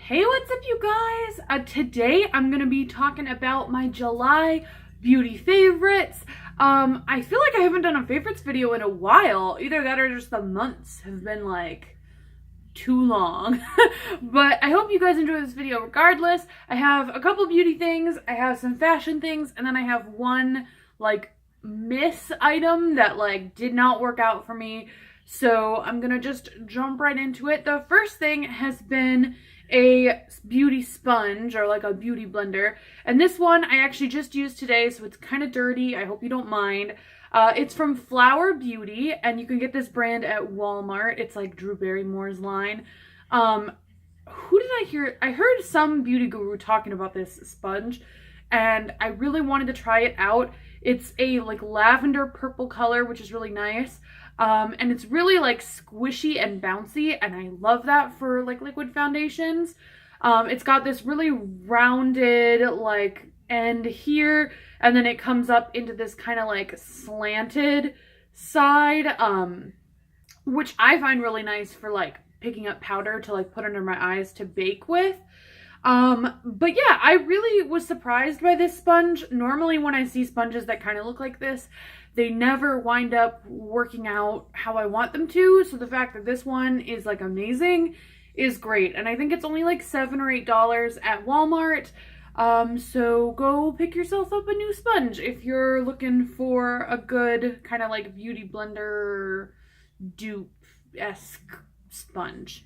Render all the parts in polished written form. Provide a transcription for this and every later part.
Hey, what's up, you guys? Today I'm going to be talking about my July beauty favorites. I feel like I haven't done a favorites video in a while. Either that or just the months have been like too long. But I hope you guys enjoy this video regardless. I have a couple beauty things, I have some fashion things, and then I have one like miss item that like did not work out for me. So I'm gonna just jump right into it. The first thing has been a beauty sponge, or like a beauty blender, and this one I actually just used today, so it's kind of dirty. I hope you don't mind. It's from Flower Beauty, and you can get this brand at Walmart. It's like Drew Barrymore's line. Who did I hear? I heard some beauty guru talking about this sponge, and I really wanted to try it out. It's a like lavender purple color, which is really nice. And it's really like squishy and bouncy, and I love that for like liquid foundations. It's got this really rounded like end here, and then it comes up into this kind of like slanted side, which I find really nice for like picking up powder to like put under my eyes to bake with. But yeah, I really was surprised by this sponge. Normally when I see sponges that kind of look like this, they never wind up working out how I want them to. So the fact that this one is like amazing is great. And I think it's only like $7 or $8 at Walmart. So go pick yourself up a new sponge if you're looking for a good kind of like beauty blender dupe-esque sponge.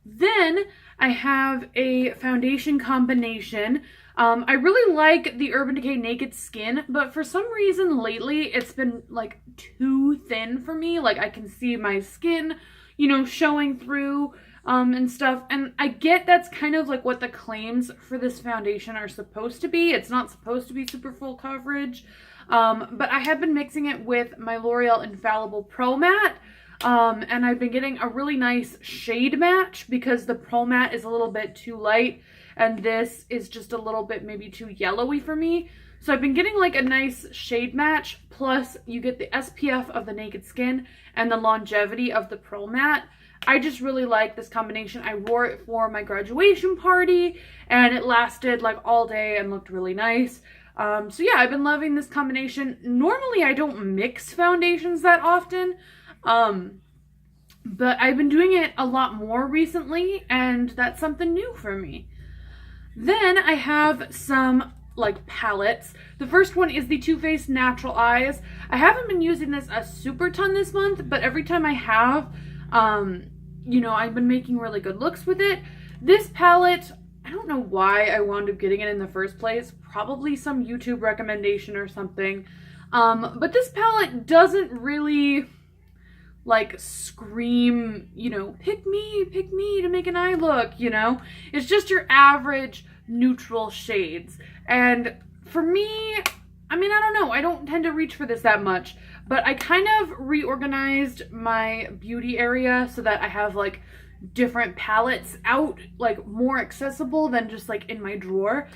Then I have a foundation combination. I really like the Urban Decay Naked Skin, but for some reason lately it's been like too thin for me. Like I can see my skin, you know, showing through and stuff. And I get that's kind of like what the claims for this foundation are supposed to be. It's not supposed to be super full coverage. But I have been mixing it with my L'Oreal Infallible Pro Matte. And I've been getting a really nice shade match because the Pro Matte is a little bit too light and this is just a little bit maybe too yellowy for me. So I've been getting like a nice shade match, plus you get the SPF of the Naked Skin and the longevity of the Pro Matte. I just really like this combination. I wore it for my graduation party and it lasted like all day and looked really nice. So yeah, I've been loving this combination. Normally I don't mix foundations that often. But I've been doing it a lot more recently, and that's something new for me. Then I have some like palettes. The first one is the Too Faced Natural Eyes. I haven't been using this a super ton this month, but every time I have, you know, I've been making really good looks with it. This palette, I don't know why I wound up getting it in the first place. Probably some YouTube recommendation or something. But this palette doesn't really like scream, you know, pick me to make an eye look, you know. It's just your average neutral shades. And for me, I mean, I don't know, I don't tend to reach for this that much, but I kind of reorganized my beauty area so that I have like different palettes out, like more accessible than just like in my drawer.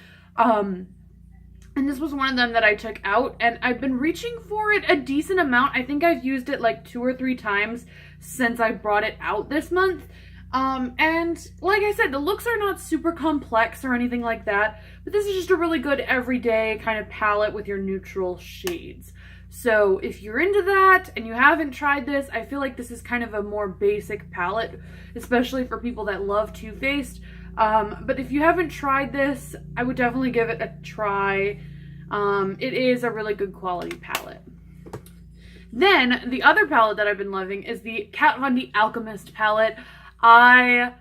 And this was one of them that I took out, and I've been reaching for it a decent amount. I think I've used it like 2 or 3 times since I brought it out this month. And like I said, the looks are not super complex or anything like that, but this is just a really good everyday kind of palette with your neutral shades. So if you're into that and you haven't tried this, I feel like this is kind of a more basic palette, especially for people that love Too Faced. But if you haven't tried this, I would definitely give it a try. It is a really good quality palette. Then the other palette that I've been loving is the Kat Von D Alchemist palette. I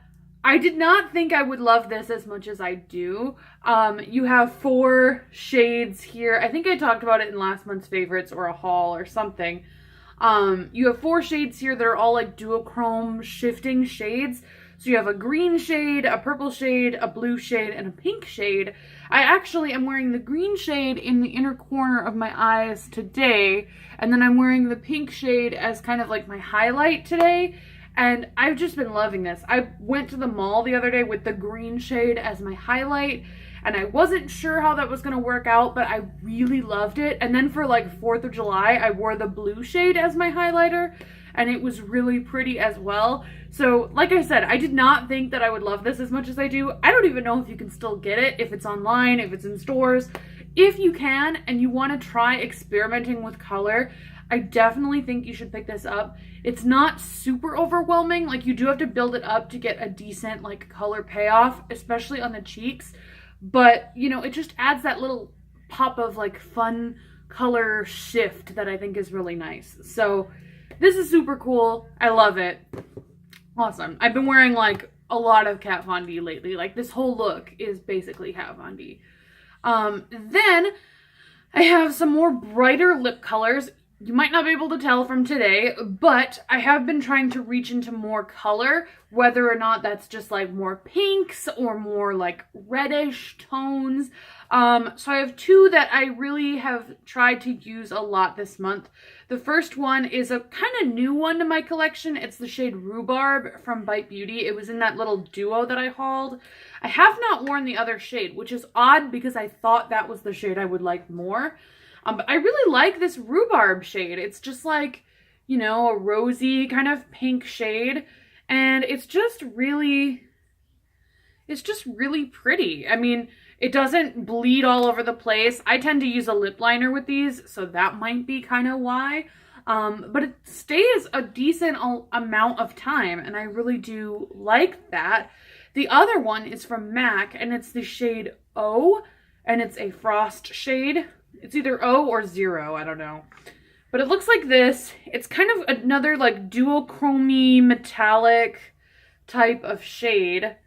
did not think I would love this as much as I do. You have 4 shades here. I think I talked about it in last month's favorites or a haul or something. You have 4 shades here that are all like duochrome shifting shades. So you have a green shade, a purple shade, a blue shade, and a pink shade. I actually am wearing the green shade in the inner corner of my eyes today, and then I'm wearing the pink shade as kind of like my highlight today, and I've just been loving this. I went to the mall the other day with the green shade as my highlight, and I wasn't sure how that was going to work out, but I really loved it. And then for like 4th of July, I wore the blue shade as my highlighter, and it was really pretty as well. So like I said, I did not think that I would love this as much as I do. I don't even know if you can still get it, if it's online, if it's in stores. If you can and you want to try experimenting with color, I definitely think you should pick this up. It's not super overwhelming. Like, you do have to build it up to get a decent like color payoff, especially on the cheeks. But, you know, it just adds that little pop of like fun color shift that I think is really nice. So this is super cool. I love it. Awesome. I've been wearing like a lot of Kat Von D lately. Like, this whole look is basically Kat Von D. Then I have some more brighter lip colors. You might not be able to tell from today, but I have been trying to reach into more color, whether or not that's just like more pinks or more like reddish tones. So I have two that I really have tried to use a lot this month. The first one is a kind of new one to my collection. It's the shade Rhubarb from Bite Beauty. It was in that little duo that I hauled. I have not worn the other shade, which is odd because I thought that was the shade I would like more. But I really like this Rhubarb shade. It's just like, you know, a rosy kind of pink shade. And it's just really pretty. I mean, it doesn't bleed all over the place. I tend to use a lip liner with these, so that might be kind of why. But it stays a decent amount of time, and I really do like that. The other one is from MAC, and it's the shade O, and it's a frost shade. It's either O or 0, I don't know. But it looks like this. It's kind of another like duochromy metallic type of shade.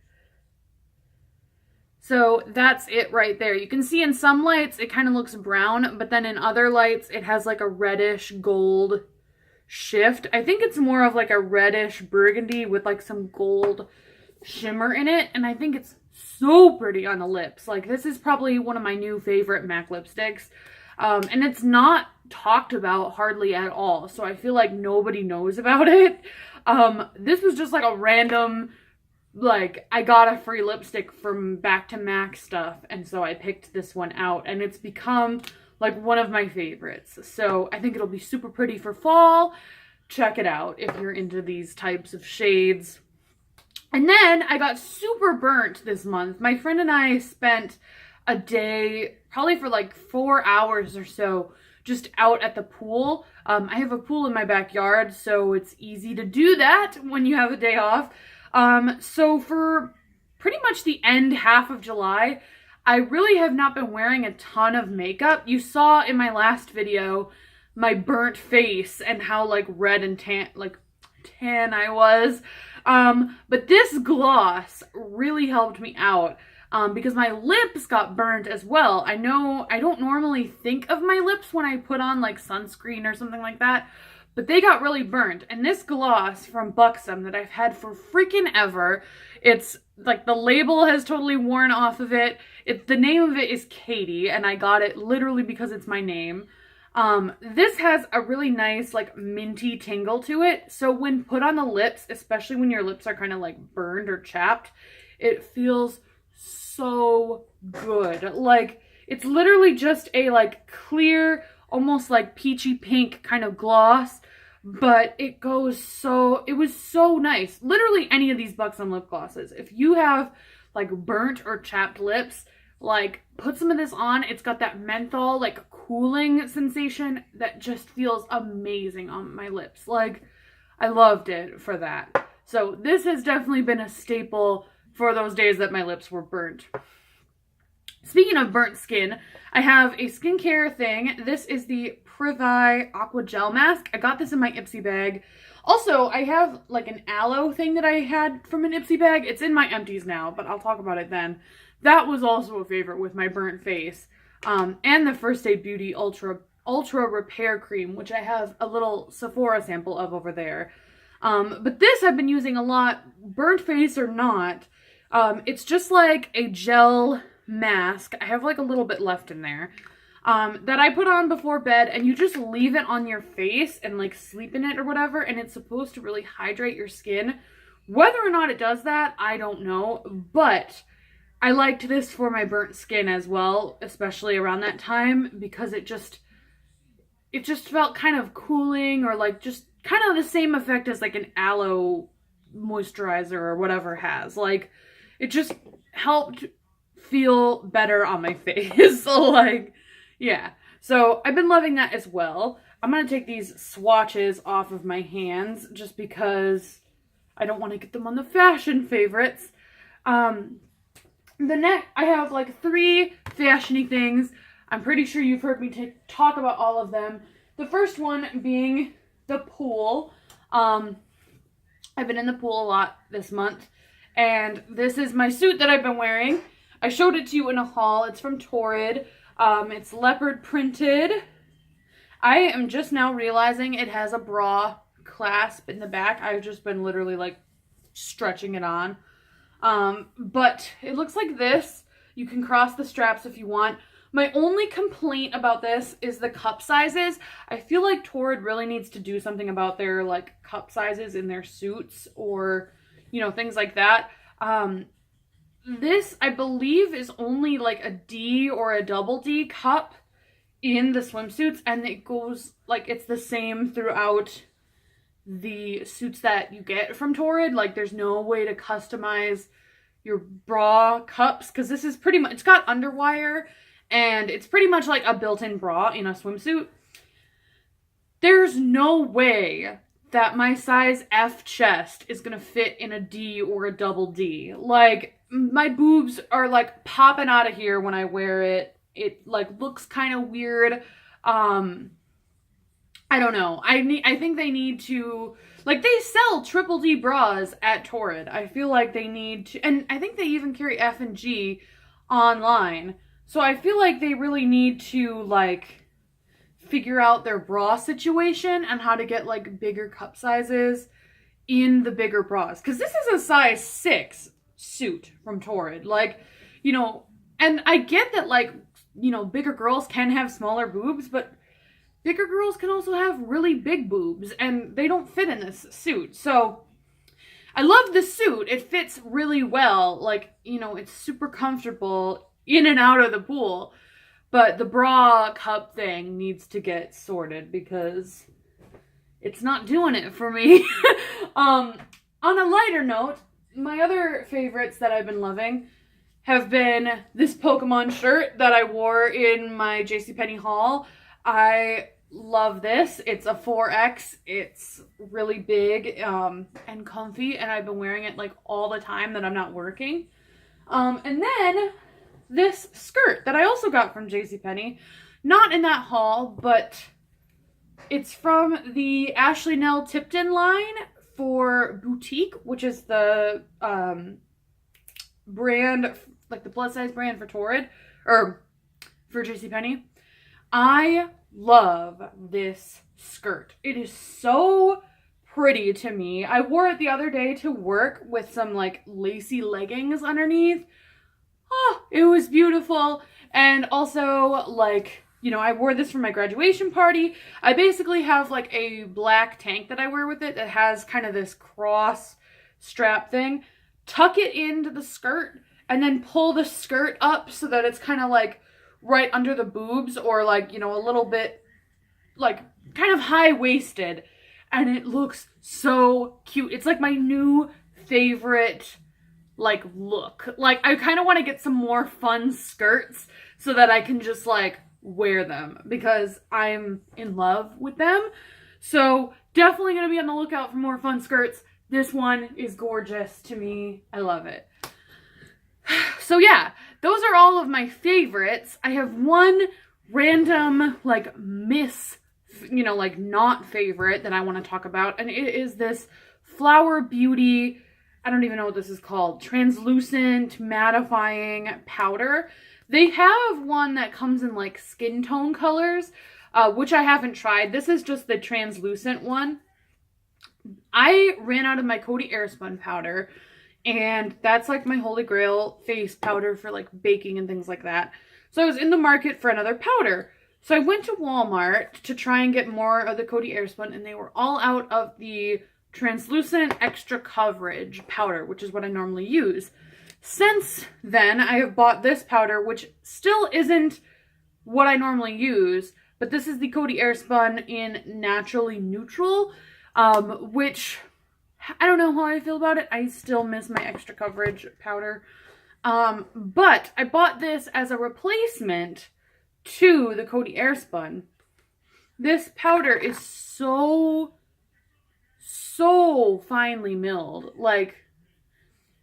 So that's it right there. You can see in some lights it kind of looks brown, but then in other lights it has like a reddish gold shift. I think it's more of like a reddish burgundy with like some gold shimmer in it, and I think it's so pretty on the lips. Like, this is probably one of my new favorite MAC lipsticks, and it's not talked about hardly at all, so I feel like nobody knows about it. This was just like a random, like, I got a free lipstick from Back to MAC stuff, and so I picked this one out, and it's become like one of my favorites. So I think it'll be super pretty for fall. Check it out if you're into these types of shades. And then I got super burnt this month. My friend and I spent a day, probably for like 4 hours or so, just out at the pool. I have a pool in my backyard, so it's easy to do that when you have a day off. So for pretty much the end half of July, I really have not been wearing a ton of makeup. You saw in my last video my burnt face and how like red and tan I was. But this gloss really helped me out, because my lips got burnt as well. I know I don't normally think of my lips when I put on like sunscreen or something like that, but they got really burnt. And this gloss from Buxom that I've had for freaking ever, it's like the label has totally worn off of it. The name of it is Katie, and I got it literally because it's my name. This has a really nice like minty tingle to it. So when put on the lips, especially when your lips are kind of like burned or chapped, it feels so good. Like, it's literally just a like clear, almost like peachy pink kind of gloss, but it was so nice. Literally any of these Buxom lip glosses, if you have like burnt or chapped lips, like, put some of this on. It's got that menthol, like, cooling sensation that just feels amazing on my lips. Like, I loved it for that. So this has definitely been a staple for those days that my lips were burnt. Speaking of burnt skin, I have a skincare thing. This is the Privy Aqua Gel Mask. I got this in my Ipsy bag. Also, I have like an aloe thing that I had from an Ipsy bag. It's in my empties now, but I'll talk about it then. That was also a favorite with my burnt face. And the First Aid Beauty Ultra Repair Cream, which I have a little Sephora sample of over there. But this I've been using a lot, burnt face or not. It's just like a gel mask. I have like a little bit left in there. That I put on before bed, and you just leave it on your face and like sleep in it or whatever, and it's supposed to really hydrate your skin. Whether or not it does that, I don't know, but I liked this for my burnt skin as well, especially around that time, because it just felt kind of cooling, or like just kind of the same effect as like an aloe moisturizer or whatever has. Like, it just helped feel better on my face. So, like, yeah. So, I've been loving that as well. I'm going to take these swatches off of my hands just because I don't want to get them on the fashion favorites. The next, I have like 3 fashiony things. I'm pretty sure you've heard me talk about all of them. The first one being the pool. I've been in the pool a lot this month, and this is my suit that I've been wearing. I showed it to you in a haul. It's from Torrid. It's leopard printed. I am just now realizing it has a bra clasp in the back. I've just been literally like stretching it on. But it looks like this. You can cross the straps if you want. My only complaint about this is the cup sizes. I feel like Torrid really needs to do something about their like cup sizes in their suits, or, you know, things like that. This, I believe, is only like a D or a double D cup in the swimsuits, and it goes like, it's the same throughout the suits that you get from Torrid. Like, there's no way to customize your bra cups, because this is pretty much, it's got underwire, and it's pretty much like a built-in bra in a swimsuit. There's no way that my size F chest is gonna fit in a D or a double D. Like, my boobs are like popping out of here when I wear it. It like looks kind of weird. I don't know. I think they need to, like, they sell triple D bras at Torrid. I feel like they need to, and I think they even carry F and G online. So I feel like they really need to like figure out their bra situation and how to get like bigger cup sizes in the bigger bras. Because this is a size 6 suit from Torrid. Like, you know, and I get that, like, you know, bigger girls can have smaller boobs, but bigger girls can also have really big boobs, and they don't fit in this suit. So I love the suit. It fits really well. Like, you know, it's super comfortable in and out of the pool. But the bra cup thing needs to get sorted because it's not doing it for me. On a lighter note, my other favorites that I've been loving have been this Pokemon shirt that I wore in my JCPenney haul. I love this. It's a 4X. It's really big and comfy, and I've been wearing it like all the time that I'm not working. And then this skirt that I also got from JCPenney, not in that haul, but it's from the Ashley Nell Tipton line for Boutique, which is the brand, like the plus size brand for Torrid, or for JCPenney. I love this skirt. It is so pretty to me. I wore it the other day to work with some like lacy leggings underneath. Oh, it was beautiful. And also, like, you know, I wore this for my graduation party. I basically have like a black tank that I wear with it that has kind of this cross strap thing. Tuck it into the skirt and then pull the skirt up so that it's kind of like right under the boobs, or like, you know, a little bit like kind of high-waisted, and it looks so cute. It's like my new favorite like look. Like, I kind of want to get some more fun skirts so that I can just like wear them because I'm in love with them. So definitely going to be on the lookout for more fun skirts. This one is gorgeous to me. I love it. So yeah, those are all of my favorites. I have one random like you know, like not favorite that I want to talk about, and it is this Flower Beauty, I don't even know what this is called, translucent mattifying powder. They have one that comes in like skin tone colors, which I haven't tried. This is just the translucent one. I ran out of my Coty Airspun powder, and that's like my holy grail face powder for like baking and things like that. So I was in the market for another powder. So I went to Walmart to try and get more of the Coty Airspun, and they were all out of the translucent extra coverage powder, which is what I normally use. Since then, I have bought this powder, which still isn't what I normally use, but this is the Coty Airspun in Naturally Neutral. which I don't know how I feel about it. I still miss my extra coverage powder. But I bought this as a replacement to the Coty Airspun. This powder is so finely milled. Like,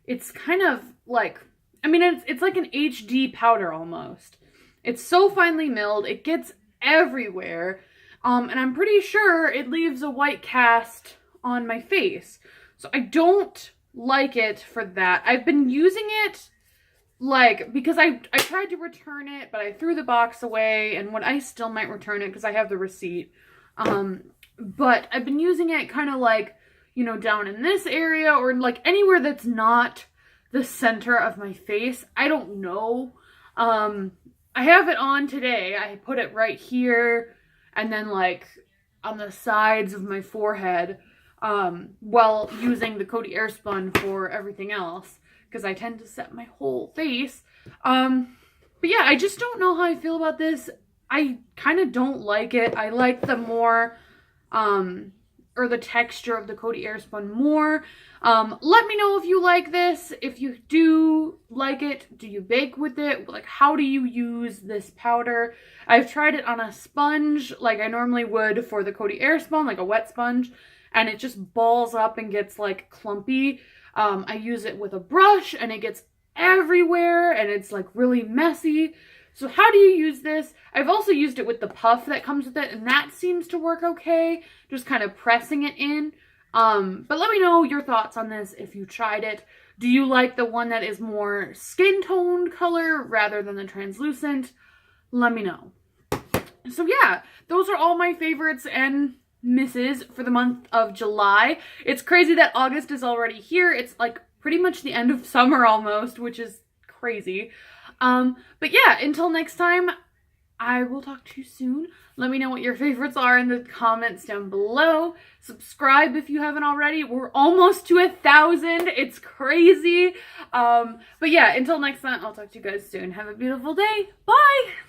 it's kind of like, I mean, it's like an HD powder almost. It's so finely milled. It gets everywhere. And I'm pretty sure it leaves a white cast on my face. So I don't like it for that. I've been using it like, because I tried to return it, but I threw the box away, and I still might return it because I have the receipt. But I've been using it kind of like, you know, down in this area, or like anywhere that's not the center of my face. I don't know. I have it on today. I put it right here, and then like on the sides of my forehead, while using the Coty Airspun for everything else, because I tend to set my whole face. But yeah, I just don't know how I feel about this. I kind of don't like it. I like the more, or the texture of the Coty Airspun more. Let me know if you like this. If you do like it, do you bake with it? Like, how do you use this powder? I've tried it on a sponge like I normally would for the Coty Airspun, like a wet sponge, and it just balls up and gets like clumpy. I use it with a brush and it gets everywhere and it's like really messy. So how do you use this? I've also used it with the puff that comes with it, and that seems to work okay. Just kind of pressing it in. But let me know your thoughts on this if you tried it. Do you like the one that is more skin toned color rather than the translucent? Let me know. So yeah, those are all my favorites and misses for the month of July. It's crazy that August is already here. It's like pretty much the end of summer almost, which is crazy. But yeah, until next time, I will talk to you soon. Let me know what your favorites are in the comments down below. Subscribe if you haven't already. We're almost to 1,000. It's crazy. But yeah, until next time, I'll talk to you guys soon. Have a beautiful day. Bye!